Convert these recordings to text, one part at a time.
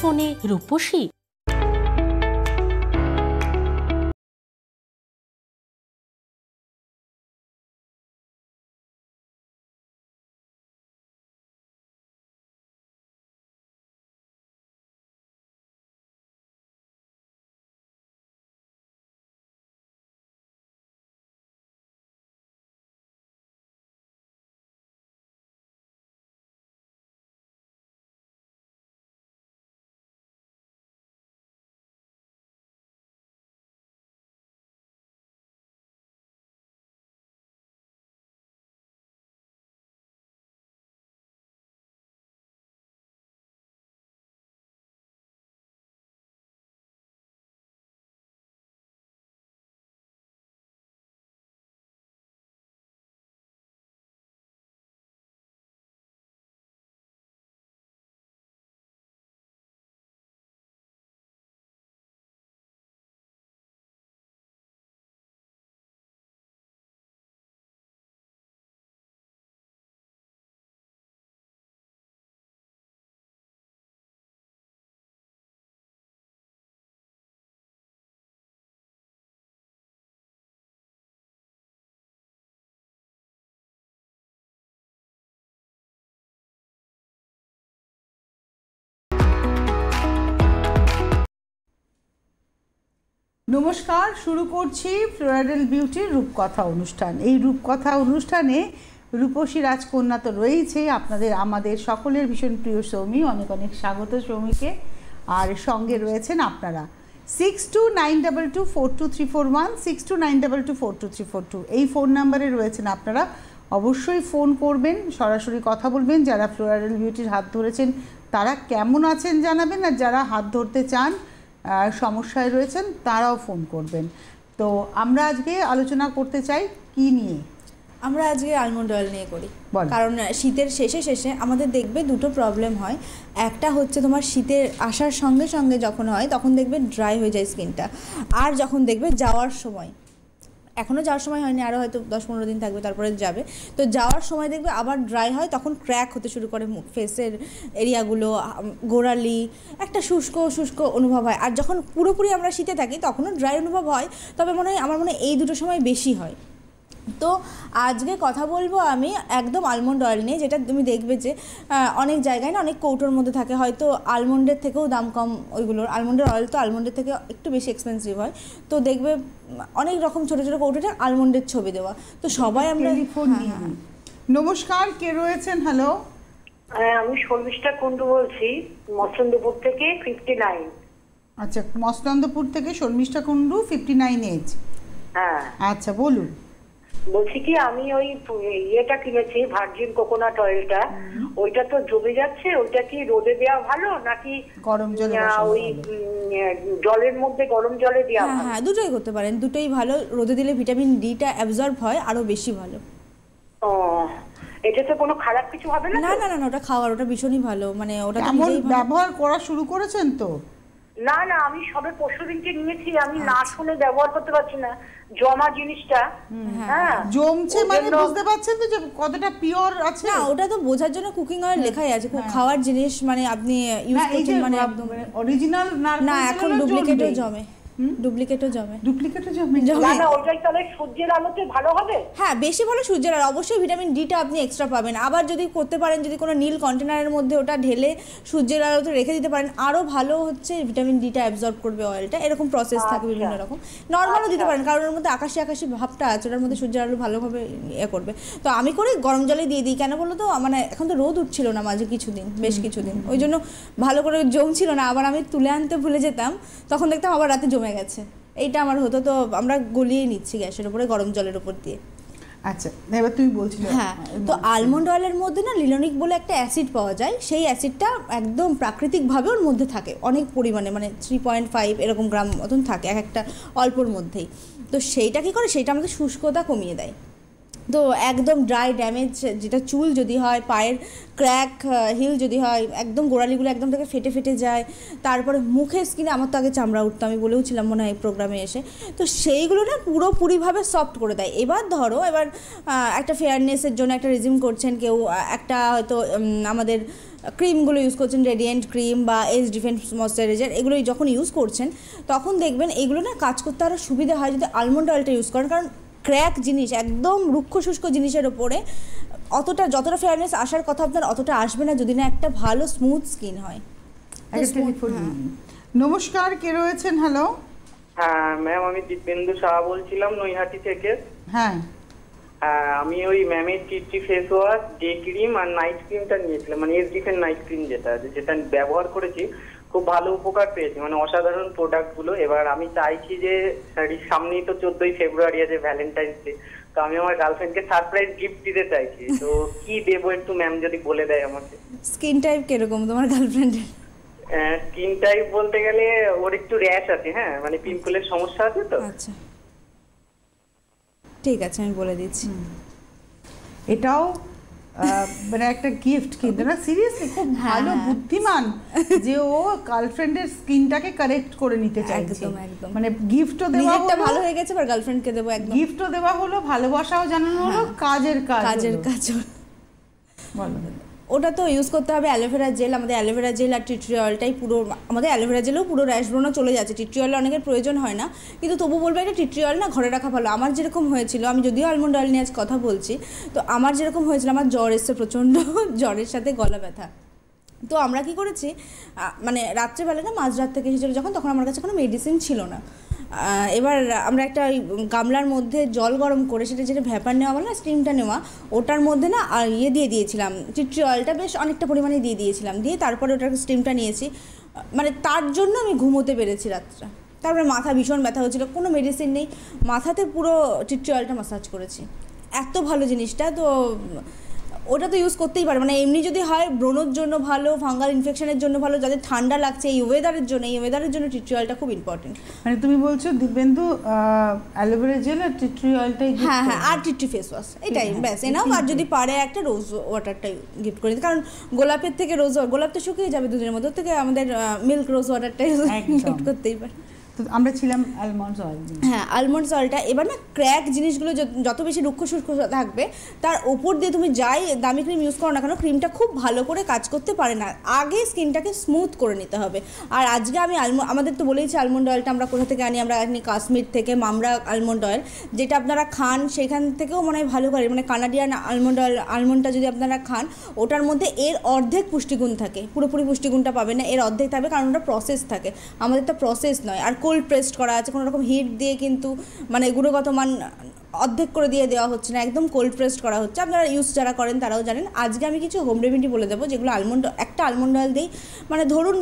ফোনে রূপসী? নমস্কার, শুরু করছি ফ্লোরাডেল বিউটির রূপকথা অনুষ্ঠান। এই রূপকথা অনুষ্ঠানে রূপসী রাজকন্যা তো রয়েছেই, আপনাদের আমাদের সকলের ভীষণ প্রিয় সৌমি। অনেক অনেক স্বাগত সৌমিকে। আর সঙ্গে রয়েছেন আপনারা 6292242341 6292242342 এই ফোন নাম্বারে রয়েছেন আপনারা। অবশ্যই ফোন করবেন, সরাসরি কথা বলবেন। যারা ফ্লোরাডেল বিউটির হাত ধরেছেন তারা কেমন আছেন জানাবেন, আর যারা হাত ধরতে চান সমস্যায় রয়েছেন তারাও ফোন করবেন। তো আমরা আজকে আলোচনা করতে চাই কি নিয়ে? আমরা আজকে আলমন্ড অয়েল নিয়ে করি, কারণ শীতের শেষে আমাদের দেখবে দুটো প্রবলেম হয়। একটা হচ্ছে তোমার শীতের আসার সঙ্গে সঙ্গে যখন হয় তখন দেখবে ড্রাই হয়ে যায় স্কিনটা, আর যখন দেখবে যাওয়ার সময়, এখনও যাওয়ার সময় হয়নি, আরও হয়তো 10-15 দিন থাকবে তারপরে যাবে, তো যাওয়ার সময় দেখবে আবার ড্রাই হয়, তখন ক্র্যাক হতে শুরু করে মুখ ফেসের এরিয়াগুলো, গোড়ালি, একটা শুষ্ক শুষ্ক অনুভব হয়। আর যখন পুরোপুরি আমরা শীতে থাকি তখনও ড্রাই অনুভব হয়, তবে আমার মনে হয় এই দুটো সময় বেশি হয়। তো আজকে কথা বলবো আমি একদম আলমন্ড অয়েল নিয়ে, যেটা তুমি দেখবে যে অনেক জায়গায় না অনেক কৌটোর মধ্যে থাকে, হয়তো আলমন্ডের থেকেও দাম কম ওইগুলোর। আলমন্ডের অয়েল তো আলমন্ডের থেকে একটু বেশি এক্সপেন্সিভ হয়, তো দেখবে অনেক রকম ছোটো ছোটো কৌটোতে আলমন্ডের ছবি দেওয়া। তো সবাই আমরা নমস্কার, কে রয়েছেন? হ্যালো, আমি শর্মিষ্ঠা কুন্ডু বলছি, মসলন্দপুর থেকে 59। আচ্ছা, মসলন্দপুর থেকে শর্মিষ্ঠা কুন্ডু, 59 এজ। হ্যাঁ আচ্ছা বলুন। বলছি কি, আমি ওই ইয়েটা কিনেছি, ভার্জিন কোকোনাট অয়েলটা, ওইটা তো জমে যাচ্ছে। ওইটা কি রোদে দেওয়া ভালো নাকি গরম জলে? ওই জলের মধ্যে গরম জলে দেওয়া ভালো? হ্যাঁ, দুটোই করতে পারেন, দুটোই ভালো। রোদে দিলে ভিটামিন ডিটা অ্যাবজর্ব হয়, আরও বেশি ভালো। ও, এটা তো কোনো খারাপ কিছু হবে না? না না না, ওটা খাওয়ার, ওটা ভীষণই ভালো। মানে ওটা ব্যবহার করা শুরু করেছেন তো? না না, আমি সবে পরশুদিনকে নিয়েছি, আমি না শুনে ব্যবহার করতে পারছি না। জমা জিনিসটা, হ্যাঁ জমছে, মানে বুঝতে পারছেন তো যে কতটা পিওর আছে? না, ওটা তো বোঝার জন্য কুকিং অয়েল লেখাই আছে, খাওয়ার জিনিস, মানে আপনি ইউজ করছেন, মানে একদম অরিজিনাল না। এখন ডুপ্লিকেটও জমে, ডুপ্লিকেটও জমে। না না, ওইটাই তাহলে সূর্যের আলোতে ভালো হবে? হ্যাঁ, বেশি ভালো সূর্যের আলো। অবশ্যই ভিটামিন ডিটা আপনি এক্সট্রা পাবেন। আবার যদি করতে পারেন, যদি কোনো নীল কন্টেনারের মধ্যে ওটা ঢেলে সূর্যের আলোতে রেখে দিতে পারেন, আরও ভালো হচ্ছে ভিটামিন ডিটা অ্যাবজর্ব করবে অয়েলটা। এরকম প্রসেস থাকে বিভিন্ন রকম। নর্মালও দিতে পারেন, কারণ ওর মধ্যে আকাশি আকাশি ভাবটা আছে, ওটার মধ্যে সূর্যের আলো ভালোভাবে করবে। তো আমি করি গরম জলে দিয়ে দিই। কেন বলো তো, মানে এখন তো রোদ উঠছিল না মাঝে কিছুদিন, বেশ কিছুদিন, ওই জন্য ভালো করে জমছিল না। আবার আমি তুলে আনতে ভুলে যেতাম, তখন দেখতাম আবার রাতে জমে গেছে। এইটা আমার হতো, তো আমরা গলিয়ে নিচ্ছি গ্যাসের উপরে গরম জলের উপর দিয়ে। আচ্ছা, এবার তুমি বলছিলে। হ্যাঁ, তো আলমন্ড অয়েলের মধ্যে না লিলোনিক বলে একটা অ্যাসিড পাওয়া যায়। সেই অ্যাসিডটা একদম প্রাকৃতিকভাবে ওর মধ্যে থাকে অনেক পরিমাণে, মানে 3.5 এরকম গ্রাম মতন থাকে এক একটা অল্পর মধ্যেই। তো সেইটা কী করে, সেইটা আমাদের শুষ্কতা কমিয়ে দেয়। তো একদম ড্রাই ড্যামেজ, যেটা চুল যদি হয়, পায়ের ক্র্যাক হিল যদি হয়, একদম গোড়ালিগুলো একদম থেকে ফেটে ফেটে যায়। তারপরে মুখের স্কিনে, আমার তো আগে চামড়া উঠতো, আমি বলেওছিলাম মনে হয় এই প্রোগ্রামে এসে, তো সেইগুলো না পুরোপুরিভাবে সফট করে দেয়। এবার ধরো, এবার একটা ফেয়ারনেসের জন্য একটা রিজিম করছেন কেউ, একটা হয়তো আমাদের ক্রিমগুলো ইউজ করছেন, রেডিয়েন্ট ক্রিম বা এজ ডিফেন্স ময়শ্চারাইজার, এগুলো যখন ইউজ করছেন তখন দেখবেন এগুলো না কাজ করতে আরও সুবিধা হয় যদি আলমন্ড অয়েলটা ইউজ করেন। কারণ ক্র্যাক জিনিস, একদম রুক্ষ শুষ্ক জিনিসের ওপরে যতটা ফেয়ারনেস আসার কথা আপনার অতটা আসবে না যদি না একটা ভালো স্মুথ স্কিন হয়। নমস্কার, কে রয়েছেন? হ্যালো। হ্যাঁ ম্যাম, আমি দিব্যেন্দু সাহা বলছিলাম নৈহাটি থেকে। হ্যাঁ, আমি ওই ম্যামের টি ফেস ওয়াশ, ডে ক্রিম আর নাইট ক্রিমটা নিয়েছিলাম, মানে এস ডিফেন্ট নাইট ক্রিম যেটা ব্যবহার করেছি, খুব ভালো উপকার পেয়েছি, মানে অসাধারণ প্রোডাক্ট গুলো। এবার আমি চাইছি যে সামনেই তো 14ই ফেব্রুয়ারি আছে, ভ্যালেন্টাইন্স ডে, তো আমি আমার গার্লফ্রেন্ডকে সারপ্রাইজ গিফট দিতে চাইছি, তো কি দেবো একটু ম্যাম যদি বলে দেয় আমাকে। স্কিন টাইপ কিরকম তোমার গার্লফ্রেন্ডের? স্কিন টাইপ বলতে গেলে ওর একটু র্যাশ আছে, হ্যাঁ মানে পিম্পলের সমস্যা আছে তো। আচ্ছা ঠিক আছে, আমি বলে দিচ্ছি। এটাও মানে একটা গিফট, কিন্তু না সিরিয়াসলি খুব ভালো, বুদ্ধিমান যে ও গার্লফ্রেন্ডের স্কিনটাকে কারেক্ট করে নিতে চাইছে। মানে গিফটও দেওয়া হলো, ভালো হয়ে গেছে, আর গার্লফ্রেন্ডকে দেবো, একদম গিফটও দেওয়া হলো, ভালোবাসাও জানানো হলো, কাজের কাজ। বলো। ওটা তো ইউজ করতে হবে অ্যালোভেরা জেল। আমাদের অ্যালোভেরা জেল আর টি ট্রি অয়েলটাই পুরো, আমাদের অ্যালোভেরা জেলেও পুরো র্যাশ ব্রণও চলে যাচ্ছে। টি ট্রি অয়েল অনেকের প্রয়োজন হয় না, কিন্তু তবু বলবো এটা টি ট্রি অয়েল না ঘরে রাখা ভালো। আমার যেরকম হয়েছিল, আমি যদিও আলমন্ড অয়েল নিয়ে আজ কথা বলছি, তো আমার যেরকম হয়েছিল, আমার জ্বর এসছে প্রচণ্ড, জ্বরের সাথে গলা ব্যথা। তো আমরা কি করেছি, মানে রাত্রেবেলা না মাঝরাত থেকে এসেছিলো যখন, তখন আমার কাছে কোনো মেডিসিন ছিল না। এবার আমরা একটা গামলার মধ্যে জল গরম করে, যেটা ভ্যাপার নেওয়া বলে না, স্টিমটা নেওয়া, ওটার মধ্যে না দিয়ে দিয়েছিলাম, টি ট্রি অয়েলটা বেশ অনেকটা পরিমাণে দিয়েছিলাম, দিয়ে তারপরে ওটার স্টিমটা নিয়েছি। মানে তার জন্য আমি ঘুমোতে পেরেছি রাত্রে। তারপরে মাথা ভীষণ ব্যথা হচ্ছিলো, কোনো মেডিসিন নেই, মাথাতে পুরো টি ট্রি অয়েলটা মাসাজ করেছি। এত ভালো জিনিসটা, তো ওটা তো ইউজ করতেই পারে। মানে এমনি যদি হয় ব্রণের জন্য ভালো, ফাঙ্গাল ইনফেকশনের জন্য ভালো, যাদের ঠান্ডা লাগছে এই ওয়েদারের জন্য টি ট্রি অয়েলটা খুব ইম্পর্টেন্ট। মানে তুমি বলছো দিব্যেন্দু অ্যালোভেরা জেল আর টি ট্রি অয়েলটাই, হ্যাঁ হ্যাঁ, আর টি ট্রি ফেস ওয়াশ, এটাই ব্যাস এনাও। আর যদি পারে একটা রোজ ওয়াটারটাই গিফট করে দিতে, কারণ গোলাপের থেকে গোলাপ তো শুকিয়ে যাবে দুদিনের মধ্যে, থেকে আমাদের মিল্ক রোজ ওয়াটারটাই গিফট করতেই পারে। আমরা ছিলাম আলমন্ডস অয়েল। হ্যাঁ, আলমন্ডস অয়েলটা এবার না ক্র্যাক জিনিসগুলো যত বেশি রুক্ষ শুষ্ক থাকবে, তার ওপর দিয়ে তুমি যাই দামি ক্রিম ইউজ করো না কেন, ক্রিমটা খুব ভালো করে কাজ করতে পারে না। আগে স্কিনটাকে স্মুথ করে নিতে হবে। আর আজকে আমি আমাদের তো বলেইছি আলমন্ড অয়েলটা আমরা কোথা থেকে আনি, আমরা আনি কাশ্মীর থেকে, মামরা আলমন্ড অয়েল, যেটা আপনারা খান সেখান থেকেও মনে হয় ভালো করে, মানে কানাডিয়ান আলমন্ড অয়েল, আলমন্ডটা যদি আপনারা খান, ওটার মধ্যে এর অর্ধেক পুষ্টিগুণ থাকে, পুরোপুরি পুষ্টিগুণটা পাবেন না, এর অর্ধেক থাকবে, কারণ ওটা প্রসেস থাকে, আমাদের তো প্রসেস নয়। আর কোল্ড প্রেসড করা আছে, কোনো রকম হিট দিয়ে কিন্তু মানে গুণগত মান অর্ধেক করে দেওয়া হচ্ছে না, একদম কোল্ড প্রেসড করা হচ্ছে। আপনারা ইউজ যারা করেন তারাও জানেন। আজকে আমি কিছু হোম রেমেডি বলে দেবো, যেগুলো একটা আলমন্ড অয়েল দিই, মানে ধরুন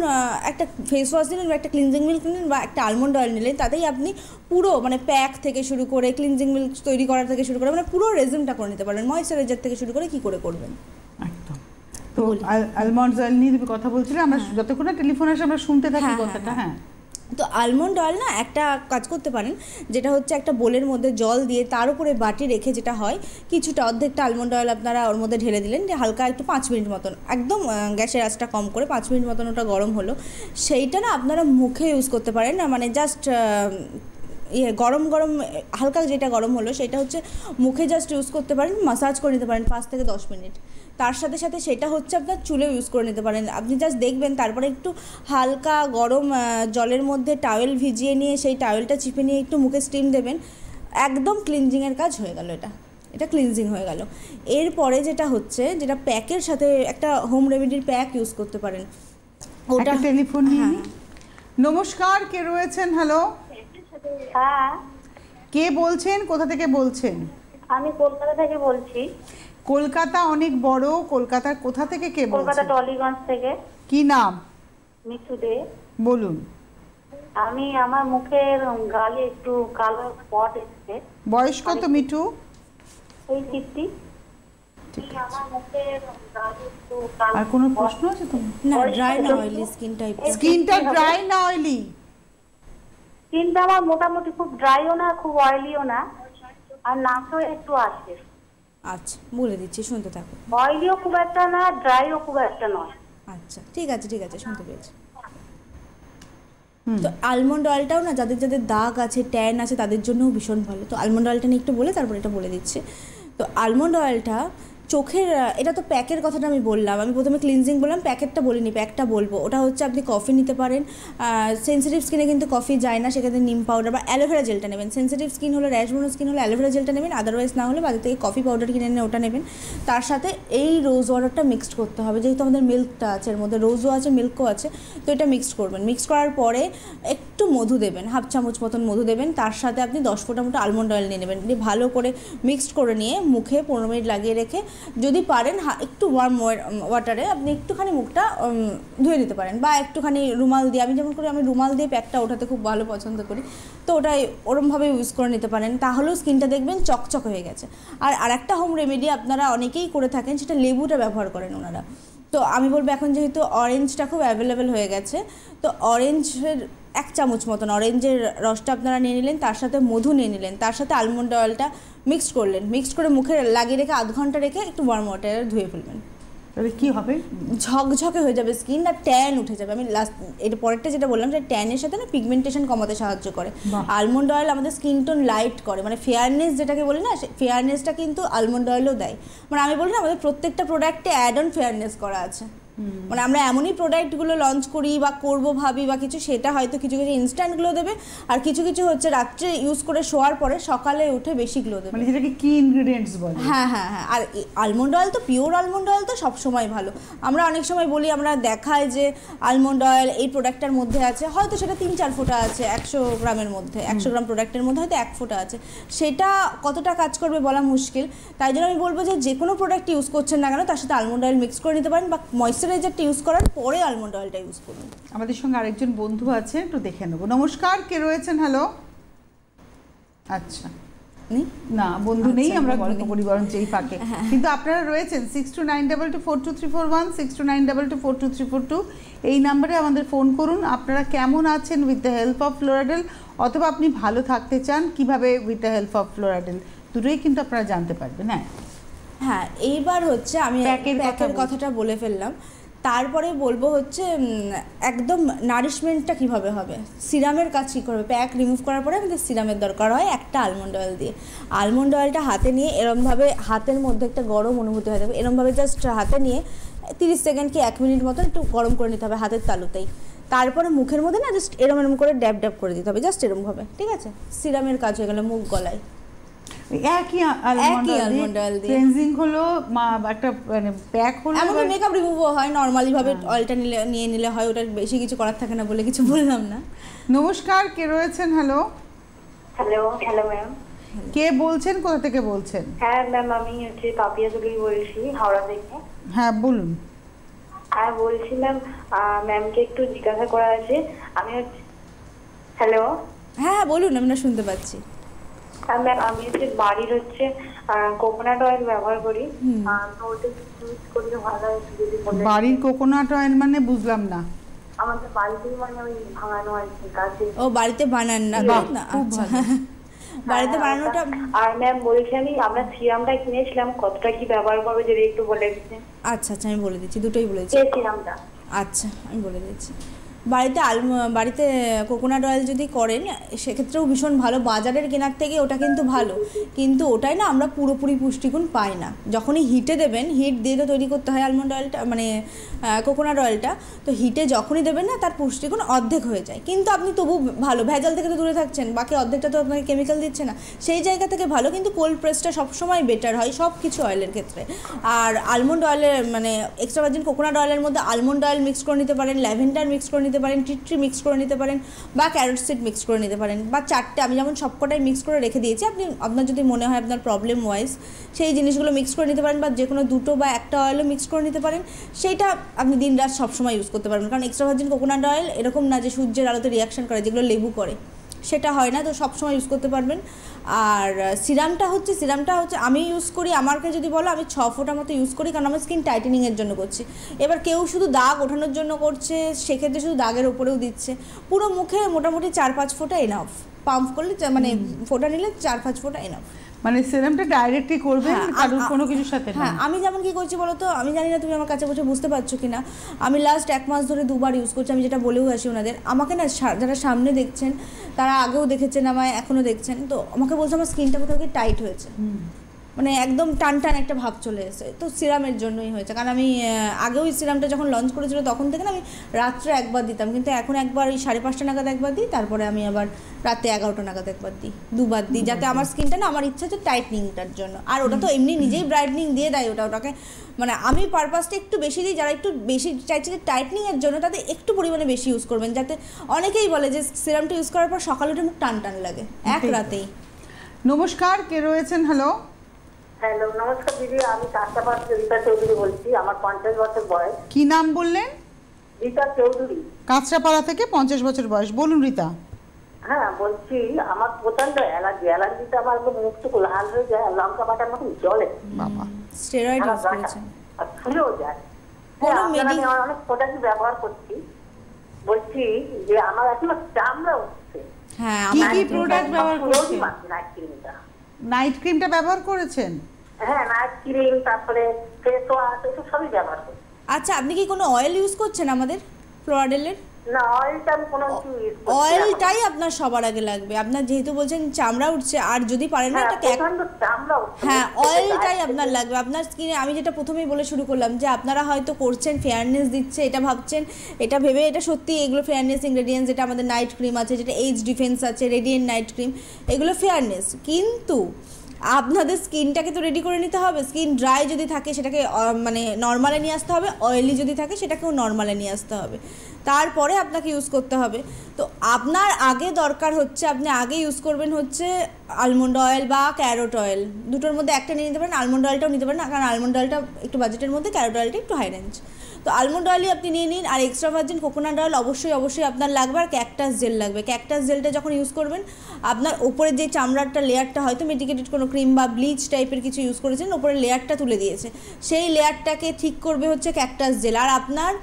একটা ফেস ওয়াশ নিলেন বা একটা ক্লিনজিং মিল্ক নিলেন বা একটা আলমন্ড অয়েল নিলেন, তাতেই আপনি পুরো মানে প্যাক থেকে শুরু করে ক্লিনজিং মিল্ক তৈরি করা থেকে শুরু করে মানে পুরো রেজিমটা করে নিতে পারবেন, ময়েশ্চারাইজার থেকে শুরু করে কি করে করবেন। একদম। তো আলমন্ড অয়েল নিয়ে কথা বলছিলাম আমরা, যতক্ষণ না টেলিফোন আসে আমরা শুনতে থাকি কথাটা। হ্যাঁ, তো আলমন্ড অয়েল না একটা কাজ করতে পারেন, যেটা হচ্ছে একটা বোলের মধ্যে জল দিয়ে তার উপরে বাটি রেখে, যেটা হয় কিছুটা অর্ধেকটা আলমন্ড অয়েল আপনারা ওর মধ্যে ঢেলে দিলেন, যে হালকা একটু 5 মিনিট মতন, একদম গ্যাসের আঁচটা কম করে 5 মিনিট মতন ওটা গরম হলো, সেইটা না আপনারা মুখে ইউজ করতে পারেন না, মানে জাস্ট গরম হালকা যেটা গরম হলো সেটা হচ্ছে মুখে জাস্ট ইউজ করতে পারেন, মাসাজ করে নিতে পারেন 5 থেকে 10 মিনিট। তার সাথে সাথে সেটা হচ্ছে আপনার চুলেও ইউজ করে নিতে পারেন। আপনি জাস্ট দেখবেন, তারপরে একটু হালকা গরম জলের মধ্যে টাওয়েল ভিজিয়ে নিয়ে সেই টাওয়েলটা চিপে নিয়ে একটু মুখে স্টিম দেবেন, একদম ক্লিনজিংয়ের কাজ হয়ে গেল, এটা ক্লিনজিং হয়ে গেল। এরপরে যেটা হচ্ছে, যেটা প্যাকের সাথে একটা হোম রেমেডির প্যাক ইউজ করতে পারেন, ওটা টেলিফোন নিয়ে। নমস্কার, কে রয়েছেন? হ্যালো। হ্যাঁ, কে বলছেন, কোথা থেকে বলছেন? আমি কলকাতা থেকে বলছি। কলকাতা অনেক বড়, কলকাতার কোথা থেকে কে বলছেন? কলকাতা টলিগঞ্জ থেকে। কি নাম? মিঠু দে। বলুন। আমি আমার মুখের গালে একটু কালো স্পট এসেছে। বয়স কত মিঠু? এই 50। আমার মুখের গালে একটু কালো। আর কোনো প্রশ্ন আছে তোমার? না, ড্রাই না অয়েলি স্কিন টাইপ। স্কিনটা ড্রাই না অয়েলি? স্কিনটা আমার মোটামুটি খুব ড্রাইও না, খুব অয়েলিও না, আর নাকও একটু আছে। আচ্ছা, বলে দিচ্ছি, শুনতে থাকো। অয়েলিও খুব একটা না, ড্রাইও খুব একটা নয়। আচ্ছা, ঠিক আছে, শুনতে পেয়েছি। তো আলমন্ড অয়েলটাও না যাদের দাগ আছে, ট্যান আছে, তাদের জন্যও ভীষণ ভালো। তো আলমন্ড অয়েলটা নিয়ে একটু বলে তারপর এটা বলে দিচ্ছি। তো আলমন্ড অয়েলটা চোখের এটা তো প্যাকের কথাটা আমি বললাম, আমি প্রথমে ক্লিনজিং বললাম, প্যাকেটটা বলিনি, প্যাকটা বলবো। ওটা হচ্ছে আপনি কফি নিতে পারেন, সেন্সিটিভ স্কিনে কিন্তু কফি যায় না, সেক্ষেত্রে নিম পাউডার বা অ্যালোভেরা জেলটা নেবেন। সেন্সিটিভ স্কিন হলে, র্যাশবোনো স্কিন হলে অ্যালোভেরা জেলটা নেবেন, আদারওয়াইজ না হলে বাজার থেকে কফি পাউডার কিনে এনে ওটা নেবেন। তার সাথে এই রোজ ওয়াটারটা মিক্সড করতে হবে, যেহেতু আমাদের মিল্কটা আছে এর মধ্যে, রোজও আছে মিল্কও আছে, তো এটা মিক্সড করবেন। মিক্স করার পরে একটু মধু দেবেন, হাফ চামচ মতন মধু দেবেন, তার সাথে আপনি 10 ফোঁটা মতো আলমন্ড অয়েল নিয়ে নেবেন, দিয়ে ভালো করে মিক্সড করে নিয়ে মুখে 15 মিনিট লাগিয়ে রেখে যদি পারেন একটু ওয়ার্ম ওয়াটারে আপনি একটুখানি মুখটা ধুয়ে নিতে পারেন, বা একটুখানি রুমাল দিয়ে, আমি যেমন করি আমি রুমাল দিয়ে প্যাকটা ওঠাতে খুব ভালো পছন্দ করি, তো ওটাই ওরমভাবে ইউজ করে নিতে পারেন, তাহলেও স্কিনটা দেখবেন চকচক হয়ে গেছে। আর আরেকটা হোম রেমেডি আপনারা অনেকেই করে থাকেন, সেটা লেবুটা ব্যবহার করেন ওনারা। তো আমি বলবো এখন যেহেতু অরেঞ্জটা খুব অ্যাভেলেবেল হয়ে গেছে, তো অরেঞ্জের 1 চামচ মতন অরেঞ্জের রসটা আপনারা নিয়ে নিলেন, তার সাথে মধু নিয়ে নিলেন, তার সাথে আলমন্ড অয়েলটা মিক্সড করলেন, মিক্সড করে মুখে লাগিয়ে রেখে আধ ঘন্টা রেখে একটু ওয়ার্ম ওয়াটারে ধুয়ে ফেলবেন। তাহলে কী হবে? ঝকঝকে হয়ে যাবে স্কিন, আর ট্যান উঠে যাবে। আমি লাস্ট এটা পরেরটা যেটা বললাম, সেটা ট্যানের সাথে না পিগমেন্টেশন কমাতে সাহায্য করে। আলমন্ড অয়েল আমাদের স্কিন টোন লাইট করে, মানে ফেয়ারনেস যেটাকে বলি না, ফেয়ারনেসটা কিন্তু আলমন্ড অয়েলও দেয়। মানে আমি বলি না, আমাদের প্রত্যেকটা প্রোডাক্টে অ্যাড অন ফেয়ারনেস করা আছে। মানে আমরা এমনই প্রোডাক্টগুলো লঞ্চ করি বা করবো ভাবি বা কিছু, সেটা হয়তো কিছু কিছু ইনস্ট্যান্ট গ্লো দেবে, আর কিছু কিছু হচ্ছে রাত্রে ইউজ করে শোয়ার পরে সকালে উঠে বেশি গ্লো দেবে, মানে যেটাকে কি ইনগ্রেডিয়েন্টস বলে। হ্যাঁ হ্যাঁ হ্যাঁ। আর আলমন্ড অয়েল তো পিওর আলমন্ড অয়েল তো সবসময় ভালো। আমরা অনেক সময় বলি, আমরা দেখায় যে আলমন্ড অয়েল এই প্রোডাক্টটার মধ্যে আছে, হয়তো সেটা 3-4 ফোঁটা আছে 100 গ্রামের মধ্যে, 100 গ্রাম প্রোডাক্টের মধ্যে হয়তো 1 ফোঁটা আছে, সেটা কতটা কাজ করবে বলা মুশকিল। তাই জন্য আমি বলবো যে কোনো প্রোডাক্ট ইউজ করছেন না কেন, তার সাথে আলমন্ড অয়েল মিক্স করে নিতে পারেন, বা ময়েশ্চারাইজারটা ইউজ করার পরে আলমন্ড অয়েলটা ইউজ করুন। আমাদের সঙ্গে আরেকজন বন্ধু আছে, একটু দেখে নেবো। নমস্কার, কে রয়েছেন? হ্যালো। আচ্ছা, না বন্ধু নেই, আমরা গল্প করি বরঞ্চ এই ফাঁকে, কিন্তু আপনারা রয়েছেন 6292242341, 6292242342 এই নাম্বারে আমাদের ফোন করুন। আপনারা কেমন আছেন উইথ দ্য হেল্প অফ ফ্লোরাডেল, অথবা আপনি ভালো থাকতে চান কিভাবে উইথ দ্য হেল্প অফ ফ্লোরাডেল, দুটোই কিন্তু আপনারা জানতে পারবেন। হ্যাঁ হ্যাঁ, এইবার হচ্ছে আমি প্যাকের কথাটা বলে ফেললাম, তারপরে বলবো হচ্ছে একদম নারিশমেন্টটা কিভাবে হবে, সিরামের কাজ কী করবে। প্যাক রিমুভ করার পরে আমাদের সিরামের দরকার হয় একটা আলমন্ড অয়েল দিয়ে। আলমন্ড অয়েলটা হাতে নিয়ে এরমভাবে, হাতের মধ্যে একটা গরম অনুভূতি হয়ে যাবে, এরমভাবে জাস্ট হাতে নিয়ে 30 সেকেন্ড কি 1 মিনিট মতো একটু গরম করে নিতে হবে হাতের তালুতেই। তারপরে মুখের মধ্যে না জাস্ট এরম করে ড্যাব ড্যাব করে দিতে হবে, জাস্ট এরমভাবে, ঠিক আছে? সিরামের কাজ হয়ে গেল মুখ গলায়। একই আলমন্ড অয়েল দিয়ে ক্লিনজিং হলো, একটা মানে প্যাক হলো, এমনকি মেকআপ রিমুভও হয় নরমালি ভাবে, অয়েলটা নিয়ে নিলে হয়, ওটা বেশি কিছু করার থাকে না বলে কিছু বললাম না। নমস্কার, কে রয়েছেন? হ্যালো। হ্যালো। Hello ma'am. কে বলছেন, কোথা থেকে বলছেন? হ্যাঁ ম্যাম, আমি হচ্ছে পাপিয়া চৌধুরী বলছি, হাওড়া থেকে। হ্যাঁ বলুন। আর বলছি ম্যাম, ম্যামকে একটু জিজ্ঞাসা করা আছে। আমি হচ্ছে, হ্যালো। হ্যাঁ বলুন, আমরা শুনতে পাচ্ছি। ম্যাম আমি হচ্ছে বাড়ির হচ্ছে কোকোনাট অয়েল ব্যবহার করি, তো ওটা ইউজ করলে ভালো হয় যদি বলেন। বাড়ির কোকোনাট অয়েল মানে বুঝলাম না। আমাদের বাড়িতেই মানে ওই ভাঙানো আর কি কাছে। ও বাড়িতে বানান না? আচ্ছা, বাড়িতে বানানোটা। আর ম্যাম বলছি, আমরা সিরামটা কিনেছিলাম, কতটা কি ব্যবহার করবে যদি একটু বলে দিতেন। আচ্ছা আচ্ছা, আমি বলে দিচ্ছি, দুটোই বলেছি। সিরামটা আচ্ছা আমি বলে দিচ্ছি। বাড়িতে কোকোনাট অয়েল যদি করেন সেক্ষেত্রেও ভীষণ ভালো, বাজারের কেনার থেকে ওটা কিন্তু ভালো, কিন্তু ওটাই না আমরা পুরোপুরি পুষ্টিগুণ পাই না। যখনই হিটে দেবেন, হিট দিয়ে তো তৈরি করতে হয় আলমন্ড অয়েলটা, মানে কোকোনাট অয়েলটা, তো হিটে যখনই দেবেন না তার পুষ্টিগুণ অর্ধেক হয়ে যায়, কিন্তু আপনি তবু ভালো, ভেজাল থেকে তো দূরে থাকছেন, বাকি অর্ধেকটা তো আপনাকে কেমিক্যাল দিচ্ছে না, সেই জায়গা থেকে ভালো। কিন্তু কোল্ড প্রেসটা সবসময় বেটার হয় সব কিছু অয়েলের ক্ষেত্রে। আর আলমন্ড অয়েলের মানে এক্সট্রা ভার্জিন কোকোনাট অয়েলের মধ্যে আলমন্ড অয়েল মিক্স করে নিতে পারেন, ল্যাভেন্ডার মিক্স করে নিতে পারেন, টি ট্রি মিক্স করে নিতে পারেন, বা ক্যারট সিড মিক্স করে নিতে পারেন, বা 4টে, আমি যেমন সবকটাই মিক্স করে রেখে দিয়েছি, আপনার যদি মনে হয় আপনার প্রবলেম ওয়াইজ সেই জিনিসগুলো মিক্স করে নিতে পারেন, বা যে কোনো 2টো বা 1টা অয়েলও মিক্স করে নিতে পারেন, সেইটা আপনি দিন রাত সবসময় ইউজ করতে পারবেন। কারণ এক্সট্রা ভার্জিন কোকোনাট অয়েল এরকম না যে সূর্যের আলোতে রিয়াকশন করে, যেগুলো লেবু করে, সেটা হয় না, তো সবসময় ইউজ করতে পারবেন। আর সিরামটা হচ্ছে আমি ইউজ করি, আমাকে যদি বলো আমি 6 ফোঁটা মতো ইউজ করি, কারণ আমার স্কিন টাইটেনিংয়ের জন্য করছি। এবার কেউ শুধু দাগ ওঠানোর জন্য করছে, সেক্ষেত্রে শুধু দাগের ওপরেও দিচ্ছে। পুরো মুখে মোটামুটি 4-5 ফোঁটা এনাফ, পাম্প করলে মানে ফোঁটা নিলে 4-5 ফোঁটা এনাফ। মানে সিরামটা ডাইরেক্টলি করবেন, আর কোনো কিছুর সাথে না। হ্যাঁ, আমি যেমন কি করছি বলো তো, আমি জানি না তুমি আমার কাছে বসে বুঝতে পারছো কিনা, আমি লাস্ট 1 মাস ধরে 2বার ইউজ করছি। আমি যেটা বলেও আসি ওনাদের, আমাকে না যারা সামনে দেখছেন তারা আগেও দেখেছেন আমায়, এখনও দেখছেন, তো আমাকে বলছে আমার স্কিনটা কোথাও কি টাইট হয়েছে। মানে একদম টান টান একটা ভাব চলে এসেছে। তো সিরামের জন্যই হয়েছে, কারণ আমি আগেও ওই সিরামটা যখন লঞ্চ করেছিল তখন থেকে না আমি রাত্রে একবার দিতাম, কিন্তু এখন একবার ওই 5:30 নাগাদ একবার দিই, তারপরে আমি আবার রাতে 11টা নাগাদ একবার দিই, দুবার দিই, যাতে আমার স্কিনটা না, আমার ইচ্ছা হচ্ছে টাইটনিংটার জন্য। আর ওটা তো এমনি নিজেই ব্রাইটনিং দিয়ে দেয়, ওটাকে মানে আমি পারপাসটা একটু বেশি দিই। যারা একটু বেশি চাইছে যে টাইটনিংয়ের জন্য, তাদের একটু পরিমাণে বেশি ইউজ করবেন, যাতে অনেকেই বলে যে সিরামটা ইউজ করার পর সকালে উঠে মুখ টান টান লাগে এক রাতেই। নমস্কার, কে রয়েছেন? হ্যালো। হ্যালো, নমস্কার দিদি, আমি কাঁচরাপাড়া থেকে রীতা চৌধুরী বলছি। আমার 50 বছর বয়স। কি নাম বললেন? রীতা চৌধুরী, কাঁচরাপাড়া থেকে। 50 বছর বয়স, বলুন রীতা। হ্যাঁ বলছি, আমার প্রচন্ড অ্যালার্জিতে আমার একদম মুখটুকু লাল হয়ে যায়, লঙ্কা বাটার মতন জলে। বাবা, স্টেরয়েড ইউজ করেছেন? আর ফুলেও যায়। আমি অনেক প্রোডাক্ট ব্যবহার করছি। বলছি যে আমার এখনো চামড়া উঠছে। হ্যাঁ, কি কি প্রোডাক্ট ব্যবহার করছেন? নাইট ক্রিমটা। নাইট ক্রিমটা ব্যবহার করেছেন? হ্যাঁ, নাইট ক্রিম, তারপরে ফেস ওয়াশ, এসব সবই ব্যবহার করছি। আচ্ছা, আপনি কি কোনো অয়েল ইউজ করছেন আমাদের ফ্লোরাডেলের? না, অয়েলটা আমি কোনো কিছু ইউজ করছি না। অয়েলটাই আপনার সবার আগে লাগবে। আপনার যেহেতু বলছেন চামড়া উঠছে, আর যদি পারেন না এটা হ্যাঁ, অয়েলটাই আপনার লাগবে আপনার স্কিনে। আমি যেটা প্রথমেই বলে শুরু করলাম, যে আপনারা হয়তো করছেন ফেয়ারনেস দিচ্ছে, এটা ভাবছেন, এটা ভেবে এটা সত্যি এগুলো ফেয়ারনেস ইনগ্রেডিয়েন্টস, যেটা আমাদের নাইট ক্রিম আছে, যেটা এইচ ডিফেন্স আছে, রেডিয়েন্ট নাইট ক্রিম, এগুলো ফেয়ারনেস। কিন্তু আপনাদের স্কিনটাকে তো রেডি করে নিতে হবে। স্কিন ড্রাই যদি থাকে সেটাকে মানে নর্মালে নিয়ে আসতে হবে, অয়েলি যদি থাকে সেটাকেও নর্মালে নিয়ে আসতে হবে, তারপরে আপনাকে ইউজ করতে হবে। তো আপনার আগে দরকার হচ্ছে, আপনি আগে ইউজ করবেন হচ্ছে আলমন্ড অয়েল বা ক্যারোট অয়েল, দুটোর মধ্যে একটা নিয়ে নিতে পারেন। আলমন্ড অয়েলটাও নিতে পারেন, কারণ আলমন্ড অয়েলটা একটু বাজেটের মধ্যে, ক্যারোট অয়েলটা একটু হাই রেঞ্জ। তো আলমন্ড অয়েলই আপনি নিয়ে নিন। আর এক্সট্রা ভার্জিন কোকোনাট অয়েল অবশ্যই আপনার লাগবে। আর ক্যাকটাস জেল লাগবে। ক্যাকটাস জেলটা যখন ইউজ করবেন, আপনার উপরে যে চামড়াটা লেয়ারটা হয়তো মেডিকেটেড কোনো ক্রিম বা ব্লিচ টাইপের কিছু ইউজ করেছেন, উপরে লেয়ারটা তুলে দিয়েছে, সেই লেয়ারটাকে ঠিক করবে হচ্ছে ক্যাকটাস জেল। আর আপনার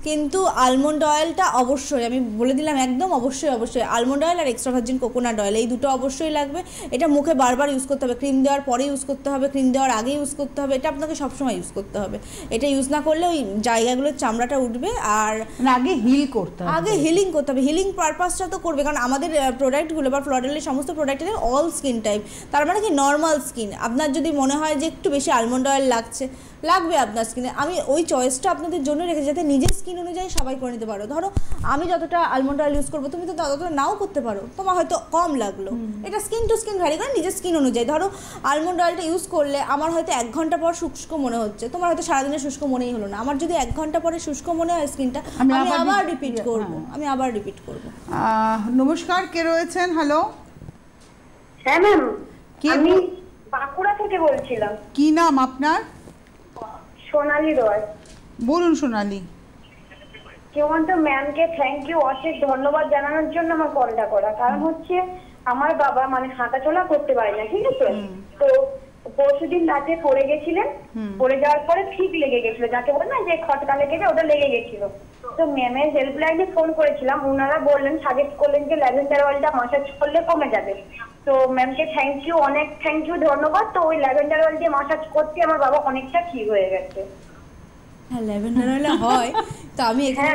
কিন্তু আলমন্ড অয়েলটা অবশ্যই, আমি বলে দিলাম একদম অবশ্যই আলমন্ড অয়েল আর এক্সট্রা ভার্জিন কোকোনাট অয়েল, এই দুটো অবশ্যই লাগবে। এটা মুখে বারবার ইউজ করতে হবে, ক্রিম দেওয়ার পরে ইউজ করতে হবে, ক্রিম দেওয়ার আগে ইউজ করতে হবে, এটা আপনাকে সবসময় ইউজ করতে হবে। এটা ইউজ না করলে ওই জায়গাগুলোর চামড়াটা উঠবে। আর আগে হিল করতে হবে, আগে হিলিং করতে হবে। হিলিং পারপাসটা তো করবে, কারণ আমাদের প্রোডাক্টগুলো বা ফ্লোরাডেলের সমস্ত প্রোডাক্টের অল স্কিন টাইপ, তার মানে কি নর্মাল স্কিন। আপনার যদি মনে হয় যে একটু বেশি আলমন্ড অয়েল লাগবে আপনার স্কিনে, আমি ওই চয়েসটা আপনাদের জন্য রেখেছি, যাতে নিজের স্কিন অনুযায়ী সবাই করে নিতে পারো। ধরো আমি যতটা আলমন্ড অয়েল ইউজ করবো, তুমি তো ততটা নাও করতে পারো, তোমার হয়তো কম লাগলো। এটা স্কিন টু স্কিন ভ্যারি করে, নিজের স্কিন অনুযায়ী। ধরো আলমন্ড অয়েলটা ইউজ করলে আমার হয়তো 1 ঘন্টা পর শুষ্ক মনে হচ্ছে, তোমার হয়তো সারাদিনে শুষ্ক মনেই হলো না। আমার যদি 1 ঘন্টা পরে শুষ্ক মনে হয় স্কিনটা, আমি আবার রিপিট করবো। নমস্কার, কে রয়েছেন? হ্যালো। হ্যাঁ ম্যাম, আমি বাঁকুড়া থেকে বলছিলাম। কি নাম আপনার? সোনালী রয়। বলুন সোনালী। কেমন্ত ম্যামকে থ্যাংক ইউ, অশেষ ধন্যবাদ জানানোর জন্য আমার কলটা করা। কারণ হচ্ছে আমার বাবা মানে হাঁটাচলা করতে পারে না, ঠিক আছে? তো পরশুদিন রাতে পড়ে গেছিলেন, পড়ে যাওয়ার পরে ঠিক লেগে গেছিল, যাকে বলে না যে খটকা লেগে যায়, ওটা লেগে গেছিল। তো ম্যামের হেল্পলাইনে ফোন করেছিলাম, ওনারা বললেন, সাজেস্ট করলেন যে ল্যাভেন্ডার অয়েলটা মাসাজ করলে কমে যাবে। তো ম্যামকে থ্যাংক ইউ, অনেক থ্যাংক ইউ, ধন্যবাদ। তো ওই ল্যাভেন্ডার অয়েল দিয়ে মাসাজ করতে আমার বাবা অনেকটা ঠিক হয়ে গেছে। হ্যাঁ, ল্যাভেন্ডার অয়েল হয়। তো আমি এখানে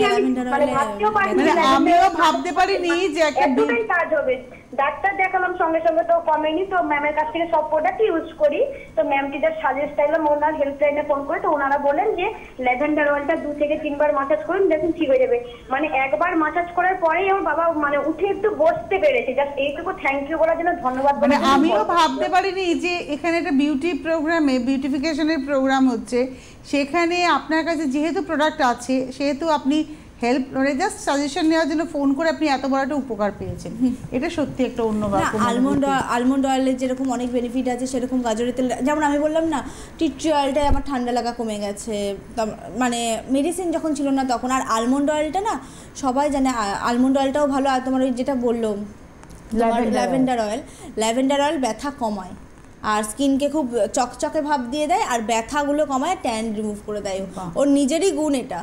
ল্যাভেন্ডার অয়েল আমিও ভাবতে পারিনি যে এতটাই কাজ হবে। ডাক্তার দেখালাম সঙ্গে সঙ্গে, তো কমেনি। তো ম্যামের কাছ থেকে সব প্রোডাক্ট ইউজ করি। তো ম্যামকে যা সাজেস্ট চাইলাম, ওনার হেল্পলাইনে ফোন করে, তো ওনারা বলেন যে ল্যাভেন্ডার অয়েলটা 2 থেকে 3 বার মাসাজ করুন, দেখুন ঠিক হয়ে যাবে। মানে একবার মাসাজ করার পরেই আমার বাবা মানে উঠে একটু বসতে পেরেছে। জাস্ট এইটুকু থ্যাংক ইউ করার জন্য ধন্যবাদ। মানে আমিও ভাবতে পারিনি যে এখানে একটা বিউটি প্রোগ্রামে, বিউটিফিকেশনের প্রোগ্রাম হচ্ছে, সেখানে আপনার কাছে যেহেতু প্রোডাক্ট আছে, সেহেতু আপনি হেল্প মানে জাস্ট সাজেশন নেওয়ার জন্য ফোন করে আপনি এত বড় একটা উপকার পেয়েছেন। এটা সত্যি একটা অন্যরকম। আলমন্ড অয়েলের যেরকম অনেক বেনিফিট আছে, সেরকম গাজরের তেল, যেমন আমি বললাম না, টি ট্রি অয়েলটাই আমার ঠান্ডা লাগা কমে গেছে, মানে মেডিসিন যখন ছিল না তখন। আর আলমন্ড অয়েলটা না সবাই জানে, আলমন্ড অয়েলটাও ভালো। আর তোমার ওই যেটা বললো ল্যাভেন্ডার অয়েল ব্যথা কমায়, আর স্কিনকে খুব চকচকে ভাব দিয়ে দেয়, আর ব্যথাগুলো কমায়, ট্যান রিমুভ করে দেয়। ওর নিজেরই গুণ এটা।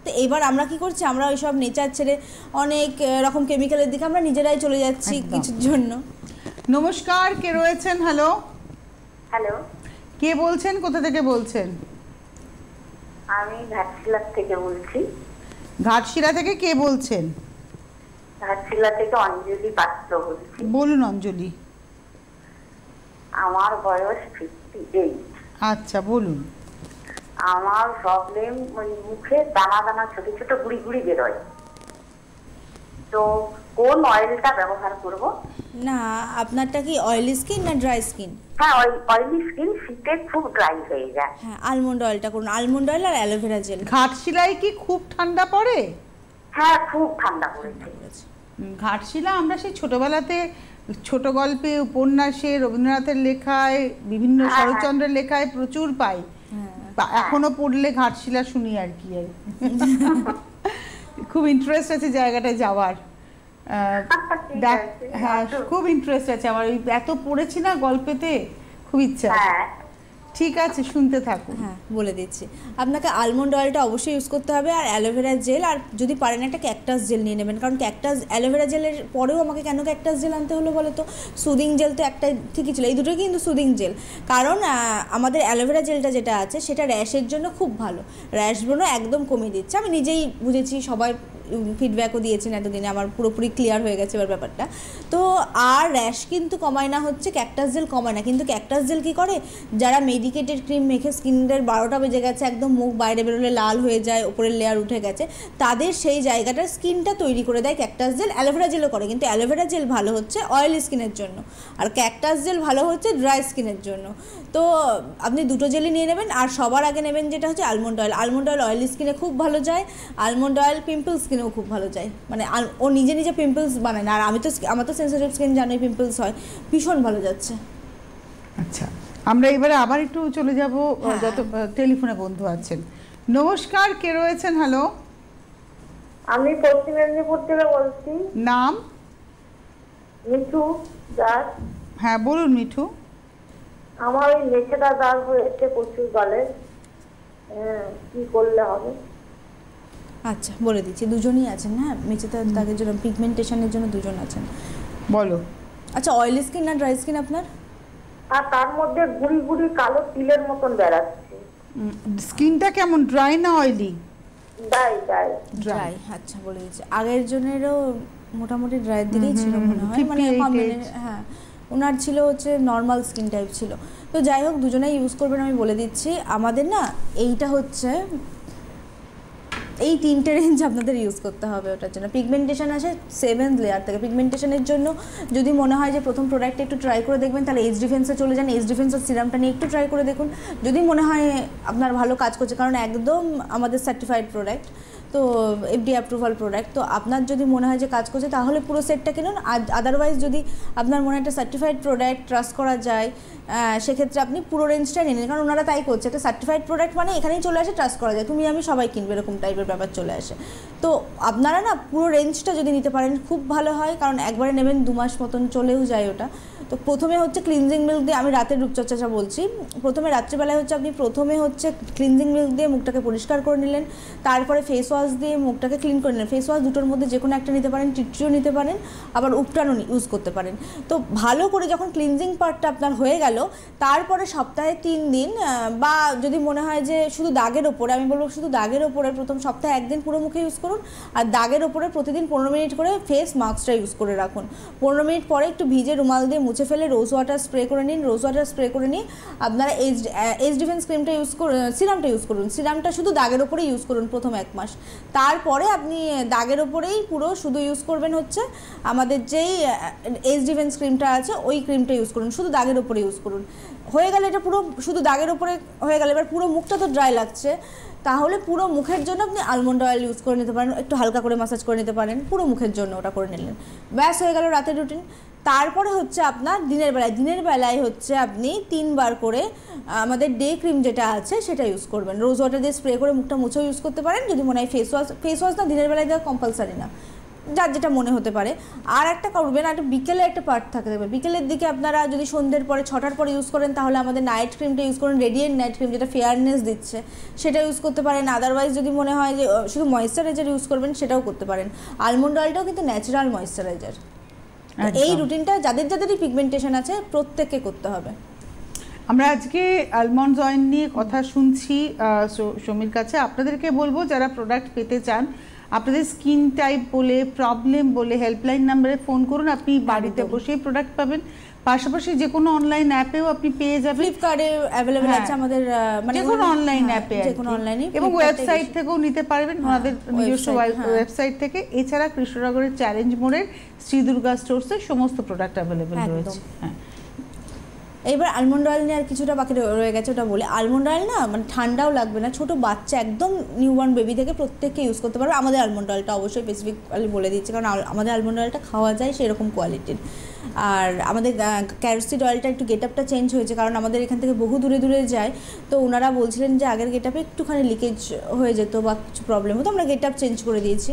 তো এবার আমরা কি করছি, আমরা ওই সব নেচার ছেড়ে অনেক রকম কেমিক্যালের দিকে আমরা নিজেরাই চলে যাচ্ছি কিছুর জন্য। নমস্কার, কে রয়েছেন? হ্যালো। হ্যালো, কে বলছেন, কোথা থেকে বলছেন? আমি ঘাটশিলা থেকে বলছি। ঘাটশিলা থেকে কে বলছেন? ঘাটশিলা থেকে অঞ্জলি পাত্র বলছি। বলুন অঞ্জলি। আমার বয়স 58। আচ্ছা বলুন। আমার প্রবলেম মুখে দানা দানা ছোট ছোট গুড়ি গুড়ি বেরোয়, তো কোন অয়েলটা ব্যবহার করব? না, আপনারটা কি অয়েলি স্কিন না ড্রাই স্কিন? হ্যাঁ, অয়েলি স্কিন, শীতে খুব ড্রাই হয়ে যায়। হ্যাঁ, আলমন্ড অয়েলটা করুন, আলমন্ড অয়েল আর অ্যালোভেরা জেল। ঘাটশিলায় কি খুব ঠান্ডা পড়ে? হ্যাঁ, খুব ঠান্ডা পড়েছে। ঘাটশিলা আমরা সেই ছোটবেলাতে ছোট গল্পে, উপন্যাসে, রবীন্দ্রনাথের লেখায়, বিভিন্ন শরৎচন্দ্রের লেখায় প্রচুর পাই। এখনো পড়লে ঘাটশিলা শুনি আর কি। খুব ইন্টারেস্ট আছে জায়গাটায় যাওয়ার। হ্যাঁ, খুব ইন্টারেস্ট আছে আমার, এত পড়েছি না গল্পেতে, খুব ইচ্ছা। ঠিক আছে, শুনতে থাকুন। হ্যাঁ, বলে দিচ্ছি। আপনাকে আলমন্ড অয়েলটা অবশ্যই ইউজ করতে হবে, আর অ্যালোভেরা জেল, আর যদি পারেন একটা ক্যাকটাস জেল নিয়ে নেবেন, কারণ ক্যাকটাস, অ্যালোভেরা জেলের পরেও আমাকে কেন ক্যাকটাস জেল আনতে হলো বলো তো? সুদিং জেল তো একটা ঠিকই ছিল, এই দুটোই কিন্তু সুদিং জেল। কারণ আমাদের অ্যালোভেরা জেলটা যেটা আছে সেটা র্যাশের জন্য খুব ভালো, র্যাশ ব্রণ একদম কমিয়ে দিচ্ছে। আমি নিজেই বুঝেছি, সবাই ফিডব্যাকও দিয়েছেন এতদিনে, আমার পুরোপুরি ক্লিয়ার হয়ে গেছে এবার ব্যাপারটা। তো আর র্যাশ কিন্তু কমায় না হচ্ছে, ক্যাকটাস জেল কমায় না। কিন্তু ক্যাকটাস জেল কী করে, যারা মেডিকেটেড ক্রিম মেখে স্কিনের 12টা বেজে গেছে, একদম মুখ বাইরে বেরোলে লাল হয়ে যায়, ওপরের লেয়ার উঠে গেছে, তাদের সেই জায়গাটার স্কিনটা তৈরি করে দেয় ক্যাকটাস জেল। অ্যালোভেরা জেলও করে, কিন্তু অ্যালোভেরা জেল ভালো হচ্ছে অয়েলি স্কিনের জন্য, আর ক্যাকটাস জেল ভালো হচ্ছে ড্রাই স্কিনের জন্য। তো আপনি দুটো জেলই নিয়ে নেবেন, আর সবার আগে নেবেন যেটা হচ্ছে almond oil. Almond oil oily স্কিনে খুব ভালো যায়, আলমন্ড অয়েল পিম্পল স্কিনেও খুব ভালো যায়, মানে ও নিজে নিজে পিম্পলস বানায় না, আর আমার তো সেন্সিটিভ স্কিন, জানোই পিম্পলস হয়, ভীষণ ভালো যাচ্ছে। আচ্ছা, আমরা এবারে আবার একটু চলে যাব যত টেলিফোনে বন্ধু আছেন। নমস্কার, কে রয়েছেন? হ্যালো, আমি পশ্চিম মেদিনীপুর থেকে বলছি। নাম? মিঠু দাস। হ্যাঁ বলুন মিঠু। আমার ওই মেছেদা দাগ হয়েছে প্রচুর গালে, কি করলে হবে? আচ্ছা, বলে দিচ্ছি, দুজনই আছেন। হ্যাঁ, মেছেদা দাগের জন্য, পিগমেন্টেশনের জন্য দুজন আছেন। বলো। আচ্ছা, অয়েলি স্কিন না ড্রাই স্কিন আপনার? আর তার মধ্যে গুড়ি গুড়ি কালো তিলের মতন বেড়াচ্ছে। স্কিনটা কেমন, ড্রাই না অয়েলি? ড্রাই। আচ্ছা, বলে দিচ্ছি, আগের জনেরও মোটামুটি ড্রাইয়ের দিকেই ছিল মনে হয়, মানে হ্যাঁ, ওনার ছিল হচ্ছে নর্মাল স্কিন টাইপ ছিল। তো যাই হোক, দুজনেই ইউজ করবেন, আমি বলে দিচ্ছি। আমাদের না এইটা হচ্ছে, এই 3টে রেঞ্জ আপনাদের ইউজ করতে হবে ওটার জন্য। পিগমেন্টেশন আসে 7th লেয়ার থেকে। পিগমেন্টেশনের জন্য যদি মনে হয় যে প্রথম প্রোডাক্টটা একটু ট্রাই করে দেখবেন, তাহলে এজ ডিফেন্সে চলে যান, এজ ডিফেন্সের সিরামটা নিয়ে একটু ট্রাই করে দেখুন, যদি মনে হয় আপনার ভালো কাজ করছে, কারণ একদম আমাদের সার্টিফাইড প্রোডাক্ট, তো এফডি অ্যাপ্রুভাল প্রোডাক্ট। তো আপনার যদি মনে হয় যে কাজ করছে, তাহলে পুরো সেটটা কিনুন। আর আদারওয়াইজ যদি আপনার মনে একটা সার্টিফাইড প্রোডাক্ট ট্রাস্ট করা যায়, সেক্ষেত্রে আপনি পুরো রেঞ্জটা নিয়ে নিন, কারণ ওনারা তাই করছে। একটা সার্টিফাইড প্রোডাক্ট মানে এখানেই চলে আসে, ট্রাস্ট করা যায়, তুমি আমি সবাই কিনবে, এরকম টাইপের ব্যাপার চলে আসে। তো আপনারা না পুরো রেঞ্জটা যদি নিতে পারেন খুব ভালো হয়, কারণ একবারে নেবেন 2 মাস মতন চলেও যায় ওটা। তো প্রথমে হচ্ছে ক্লিনজিং মিল্ক দিয়ে, আমি রাতের রূপচর্চাটা বলছি, প্রথমে রাত্রিবেলায় হচ্ছে আপনি প্রথমে হচ্ছে ক্লিনজিং মিল্ক দিয়ে মুখটাকে পরিষ্কার করে নিলেন, তারপরে ফেস ওয়াশ দিয়ে মুখটাকে ক্লিন করে নিলেন। ফেস ওয়াশ দুটোর মধ্যে যে কোনো একটা নিতে পারেন, টিট্রিও নিতে পারেন, আবার উপটানও ইউজ করতে পারেন। তো ভালো করে যখন ক্লিনজিং পার্টটা আপনার হয়ে গেল, তারপরে সপ্তাহে 3 দিন, বা যদি মনে হয় যে শুধু দাগের ওপরে, আমি বলবো শুধু দাগের ওপরে প্রথম সপ্তাহে 1 দিন পুরো মুখে ইউজ করুন, আর দাগের ওপরে প্রতিদিন 15 মিনিট করে ফেস মাস্কটা ইউজ করে রাখুন। 15 মিনিট পরে একটু ভিজে রুমাল দিয়ে মুছে ফেলে রোজ ওয়াটার স্প্রে করে নিন। রোজ ওয়াটার স্প্রে করে নিয়ে আপনারা এজ ডিফেন্স ক্রিমটা ইউজ করুন, সিরামটা ইউজ করুন। সিরামটা শুধু দাগের ওপরেই ইউজ করুন প্রথম 1 মাস, তারপরে আপনি দাগের ওপরেই পুরো শুধু ইউজ করবেন হচ্ছে আমাদের যেই এজ ডিফেন্স ক্রিমটা আছে, ওই ক্রিমটা ইউজ করুন, শুধু দাগের ওপরে ইউজ করুন। হয়ে গেলে এটা পুরো শুধু দাগের ওপরে হয়ে গেলে, এবার পুরো মুখটা তো ড্রাই লাগছে, তাহলে পুরো মুখের জন্য আপনি আলমন্ড অয়েল ইউজ করে নিতে পারেন, একটু হালকা করে ম্যাসাজ করে নিতে পারেন, পুরো মুখের জন্য ওটা করে নিলেন, ব্যাস হয়ে গেল রাতের রুটিন। তারপরে হচ্ছে আপনার দিনের বেলায় হচ্ছে আপনি 3 বার করে আমাদের ডে ক্রিম যেটা আছে সেটা ইউজ করবেন। রোজ ওয়াটার দিয়ে স্প্রে করে মুখটা মুছেও ইউজ করতে পারেন, যদি মনে হয় ফেস ওয়াশ না দিনের বেলায় দেওয়া কম্পালসারি না, যার যেটা মনে হতে পারে। আর একটা করবেন, একটা বিকেলে একটা পার্ট থাকে দেবে, বিকেলের দিকে আপনারা যদি সন্ধ্যের পরে 6টার পরে ইউজ করেন, তাহলে আমাদের নাইট ক্রিমটা ইউজ করেন, রেডিয়েন্ট নাইট ক্রিম, যেটা ফেয়ারনেস দিচ্ছে, সেটা ইউজ করতে পারেন। আদারওয়াইজ যদি মনে হয় যে শুধু ময়েশ্চারাইজার ইউজ করবেন, সেটাও করতে পারেন। আলমন্ড অয়েলটাও কিন্তু ন্যাচারাল ময়েশ্চারাইজার। এই রুটিনটা যাদেরই পিগমেন্টেশন আছে প্রত্যেককে করতে হবে। আমরা আজকে আলমন্ড অয়েল নিয়ে কথা শুনছি সমীর কাছে। আপনাদেরকে বলবো যারা প্রোডাক্ট পেতে চান, আপনাদের স্কিন টাইপ বলে, প্রবলেম বলে হেল্পলাইন নাম্বারে ফোন করুন, আপনি বাড়িতে বসেই প্রোডাক্ট পাবেন। পাশাপাশি যে কোনো অনলাইন অ্যাপেও আপনি পেয়ে যাবেন, ফ্লিপকার্টে অ্যাভেলেবল আছে আমাদের, মানে যে কোনো অনলাইন অ্যাপে, যে কোনো অনলাইনে, এবং ওয়েবসাইট থেকেও নিতে পারবেন ওনাদের নিজস্ব ওয়েবসাইট থেকে। এছাড়া কৃষ্ণনগরের চ্যালেঞ্জ মোড়ের শ্রী দুর্গা স্টোরসে সমস্ত প্রোডাক্ট অ্যাভেলেবল রয়েছে। হ্যাঁ, এইবার আলমন্ড অয়েল নিয়ে আর কিছুটা বাকি রয়ে গেছে, ওটা বলে। আলমন্ড অয়েল না মানে ঠান্ডাও লাগবে না, ছোটো বাচ্চা একদম নিউবর্ন বেবি থেকে প্রত্যেককে ইউজ করতে পারবে। আমাদের আলমন্ড অয়েলটা অবশ্যই স্পেসিফিকলি বলে দিচ্ছি, কারণ আমাদের আলমন্ড অয়েলটা খাওয়া যায় সেরকম কোয়ালিটির। আর আমাদের ক্যারোসিড অয়েলটা একটু গেট আপটা চেঞ্জ হয়েছে, কারণ আমাদের এখান থেকে বহু দূরে দূরে যায়, তো ওনারা বলছিলেন যে আগের গেট আপে একটুখানি লিকেজ হয়ে যেত বা কিছু প্রবলেম হতো, আমরা গেট আপ চেঞ্জ করে দিয়েছি।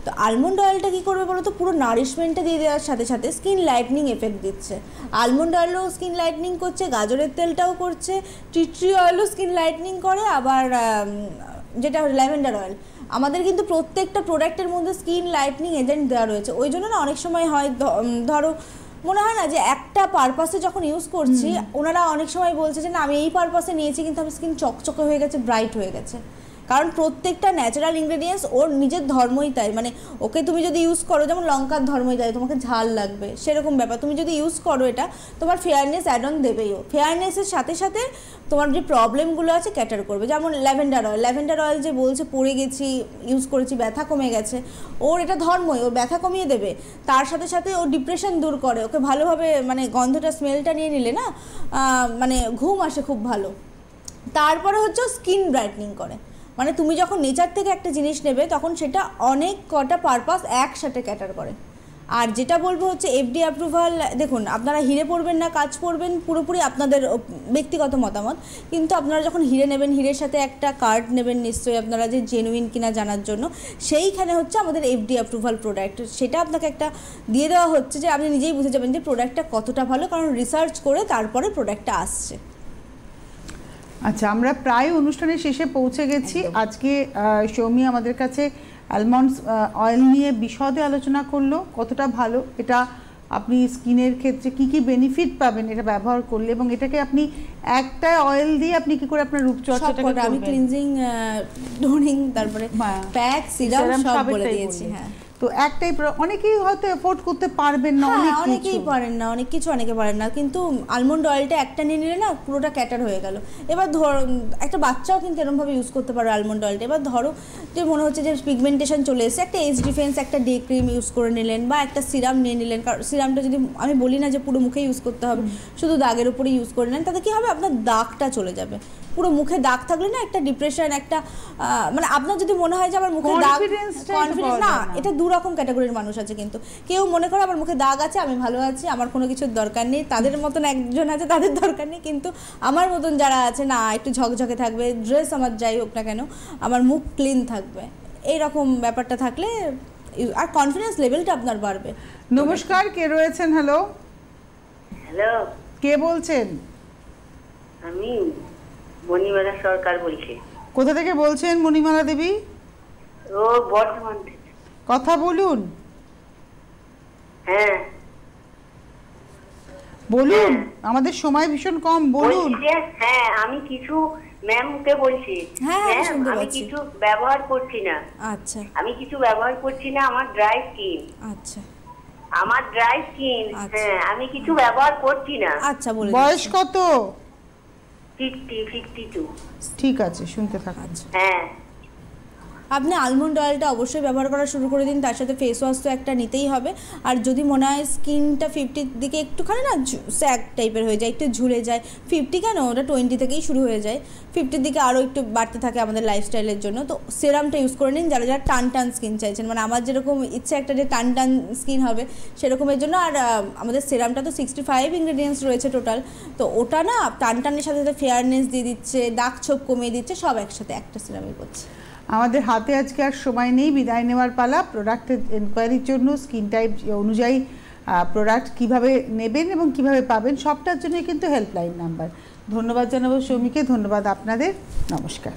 তো আলমন্ড অয়েলটা কী করবে বলো তো, পুরো নারিশমেন্টটা দিয়ে দেওয়ার সাথে সাথে স্কিন লাইটনিং এফেক্ট দিচ্ছে। আলমন্ড অয়েলও স্কিন লাইটনিং করছে, গাজরের তেলটাও করছে, টি ট্রি অয়েলও স্কিন লাইটনিং করে, আবার যেটা ল্যাভেন্ডার অয়েল। আমাদের কিন্তু প্রত্যেকটা প্রোডাক্টের মধ্যে স্কিন লাইটনিং এজেন্ট দেওয়া রয়েছে। ওই জন্য না অনেক সময় হয়, ধরো মনে হয় না যে একটা পারপাসে যখন ইউজ করছি, ওনারা অনেক সময় বলছে যে না আমি এই পারপাসে নিয়েছি কিন্তু আমার স্কিন চকচকে হয়ে গেছে, ব্রাইট হয়ে গেছে। কারণ প্রত্যেকটা ন্যাচারাল ইনগ্রেডিয়েন্টস ওর নিজের ধর্মই তাই, মানে ওকে তুমি যদি ইউজ করো, যেমন লঙ্কার ধর্মই তাই, তোমাকে ঝাল লাগবে সেরকম ব্যাপার, তুমি যদি ইউজ করো এটা তোমার ফেয়ারনেস অ্যাড অন দেবেই। ও ফেয়ারনেসের সাথে সাথে তোমার যে প্রবলেমগুলো আছে ক্যাটার করবে। যেমন ল্যাভেন্ডার অয়েল যে বলছে পড়ে গেছি, ইউজ করেছি, ব্যথা কমে গেছে, ওর এটা ধর্মই, ওর ব্যথা কমিয়ে দেবে। তার সাথে সাথে ও ডিপ্রেশন দূর করে, ওকে ভালোভাবে মানে গন্ধটা স্মেলটা নিয়ে নিলে না মানে ঘুম আসে খুব ভালো। তারপরে হচ্ছে স্কিন ব্রাইটনিং করে, মানে তুমি যখন নেচার থেকে একটা জিনিস নেবে তখন সেটা অনেক কটা পারপাস একসাথে ক্যাটার করে। আর যেটা বলবো হচ্ছে এফডি অ্যাপ্রুভাল, দেখুন আপনারা হিরে পড়বেন না কাজ পড়বেন পুরোপুরি আপনাদের ব্যক্তিগত মতামত, কিন্তু আপনারা যখন হিরে নেবেন হিরের সাথে একটা কার্ড নেবেন নিশ্চয়ই আপনারা যে জেনুইন কিনা জানার জন্য। সেইখানে হচ্ছে আমাদের এফডি অ্যাপ্রুভাল প্রোডাক্ট, সেটা আপনাকে একটা দিয়ে দেওয়া হচ্ছে যে আপনি নিজেই বুঝে যাবেন যে প্রোডাক্টটা কতটা ভালো, কারণ রিসার্চ করে তারপরে প্রোডাক্টটা আসছে। আচ্ছা, আমরা প্রায় অনুষ্ঠানের শেষে পৌঁছে গেছি। আজকে সৌমি আমাদের কাছে আলমন্ডস অয়েল নিয়ে বিশদে আলোচনা করলো, কতটা ভালো এটা, আপনি স্কিনের ক্ষেত্রে কি কি বেনিফিট পাবেন এটা ব্যবহার করলে, এবং এটাকে আপনি একটা অয়েল দিয়ে আপনি কি করে আপনার রূপচর্চাটা করবেন। আমি ক্লিনজিং, টোনিং, তারপরে প্যাক, সিরাম সব বলে দিয়েছি। হ্যাঁ, তো একটাই, অনেকেই হয়তো এফোর্ড করতে পারবেন না, অনেকেই পারেন না, অনেক কিছু অনেকে পারেন না, কিন্তু আলমন্ড অয়েলটা একটা নিয়ে নিলে না পুরোটা ক্যাটার হয়ে গেল। এবার ধরো একটা বাচ্চাও কিন্তু এরকমভাবে ইউজ করতে পারে আলমন্ড অয়েলটা। এবার ধরো যে মনে হচ্ছে যে পিগমেন্টেশন চলে এসেছে, একটা এজ ডিফেন্স, একটা ডে ক্রিম ইউজ করে নিলেন, বা একটা সিরাম নিয়ে নিলেন। কারণ সিরামটা যদি আমি বলি না যে পুরো মুখে ইউজ করতে হবে, শুধু দাগের উপরে ইউজ করে নেন, তাতে কী হবে আপনার দাগটা চলে যাবে। পুরো মুখে দাগ থাকলে না একটা ডিপ্রেশন, একটা মানে আপনার যদি মনে হয় যে আমার মুখে দাগ, কনফিডেন্স না, এটা দু রকম ক্যাটাগরির মানুষ আছে। কিন্তু কেউ মনে করে আমার মুখে দাগ আছে, আমি ভালো আছি, আমার কোনো কিছুর দরকার নেই, তাদের মতন একজন আছে তাদের দরকার নেই। কিন্তু আমার মতন যারা আছে না, একটু ঝকঝকে থাকবে, ড্রেস আমার যাই হোক না কেন, আমার মুখ ক্লিন থাকবে, এইরকম ব্যাপারটা থাকলে আর কনফিডেন্স লেভেলটা আপনার বাড়বে। নমস্কার, কে রয়েছেন? হ্যালো, হ্যালো, কে বলছেন? আমি মণিমালা সরকার বলছি। কোথা থেকে বলছেন মণিমালা দেবী? ও বর্ধমান থেকে। কথা বলুন। হ্যাঁ বলুন, আমাদের সময় ভীষণ কম, বলুন। হ্যাঁ, আমি কিছু ম্যামকে বলছি। আমি কিছু ব্যবহার করছি না। আচ্ছা, আমি কিছু ব্যবহার করছি না, আমার ড্রাই স্কিন। আচ্ছা, আমার ড্রাই স্কিন। হ্যাঁ, আমি কিছু ব্যবহার করছি না। আচ্ছা, বলে বয়স কত? 52। ঠিক আছে, শুনতে থাকুন। হ্যাঁ, আপনি আলমন্ড অয়েলটা অবশ্যই ব্যবহার করা শুরু করে দিন, তার সাথে ফেস ওয়াশ তো একটা নিতেই হবে। আর যদি মনে হয় স্কিনটা 50-র দিকে একটুখানি না স্যাগ টাইপের হয়ে যায়, একটু ঝুলে যায়, 50 কেন, ওটা 20 থেকেই শুরু হয়ে যায়, 50-র দিকে আরও একটু বাড়তে থাকে আমাদের লাইফস্টাইলের জন্য, তো সেরামটা ইউজ করে নিন যারা যারা টান টান স্কিন চাইছেন। মানে আমার যেরকম ইচ্ছে একটা যে টান টান স্কিন হবে সেরকমের জন্য। আর আমাদের সেরামটা তো 65 ইনগ্রেডিয়েন্টস রয়েছে টোটাল, তো ওটা না টান টানের সাথে সাথে ফেয়ারনেস দিয়ে দিচ্ছে, দাগ ছোপ কমিয়ে দিচ্ছে, সব একসাথে একটা সেরামই করছে। আমাদের হাতে আজকে আর সময় নেই, বিদায় নেওয়ার পালা। প্রোডাক্টের এনকোয়ারির জন্য স্কিন টাইপ অনুযায়ী প্রোডাক্ট কিভাবে নেবেন এবং কিভাবে পাবেন সবটার জন্য কিন্তু হেল্পলাইন নাম্বার। ধন্যবাদ জানাবো সৌমিকে, ধন্যবাদ আপনাদের, নমস্কার।